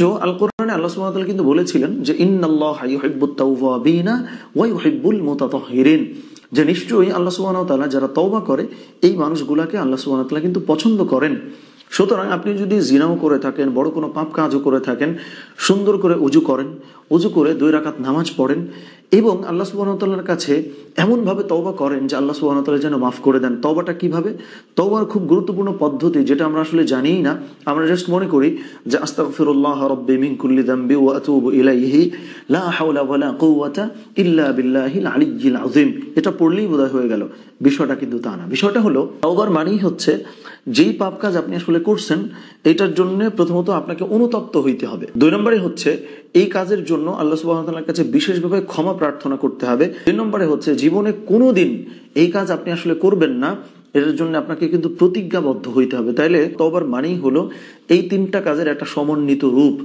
আল কোরআনে আল্লাহ সুবহানাহু ওয়া তাআলা কিন্তু বলেছিলেন যে ইন্নাল্লাহা ইউহিব্বুত তাওয়াবিনা ওয়া ইউহিব্বুল মুতাতাহহিরিন, যে নিশ্চয়ই আল্লাহ সুবহানাহু ওয়া তাআলা যারা তওবা করে এই মানুষগুলোকে আল্লাহ সুবহানাহু ওয়া তাআলা কিন্তু পছন্দ করেন। সুতরাং আপনি যদি জিনাও করে থাকেন, বড় কোনো পাপ কাজও করে থাকেন, সুন্দর করে উজু করেন, উজু করে 2 রাকাত নামাজ পড়েন এবং আল্লাহ সুবহানাহু ওয়া তাআলার কাছে এমনভাবে তওবা করেন যে আল্লাহ সুবহানাহু ওয়া তাআলা যেন মাফ করে দেন। তওবাটা কিভাবে? তওবার খুব গুরুত্বপূর্ণ পদ্ধতি, যেটা আমরা আসলে জানিই না। আমরা জাস্ট মনে করি যে আস্তাগফিরুল্লাহ রাব্বি মিন কুল্লি যামবি ওয়া আতুবু ইলাইহি লা হাওলা ওয়ালা কুওয়াতা ইল্লা বিল্লাহিল আলিয়্যিল আযীম, এটা পড়লেই বোধহয় হয়ে গেল। বিষয়টা কিন্তু তা না। বিষয়টা হলো তওবার মানেই হচ্ছে যেই পাপ কাজ আপনি আসলে করছেন এটার জন্য প্রথমত আপনাকে অনুতপ্ত হইতে হবে। 2 নম্বরে হচ্ছে এই কাজের জন্য আল্লাহ সুবহানাহু ওয়া তাআলার কাছে বিশেষভাবে ক্ষমা প্রার্থনা করতে হবে। 3 নম্বরে হচ্ছে জীবনে কোনোদিন এই কাজ আপনি আসলে করবেন না, এটার জন্য আপনাকে কিন্তু প্রতিজ্ঞাবদ্ধ হইতে হবে। তাইলে তওবার মানেই হলো এই 3টা কাজের একটা সমন্বিত রূপ।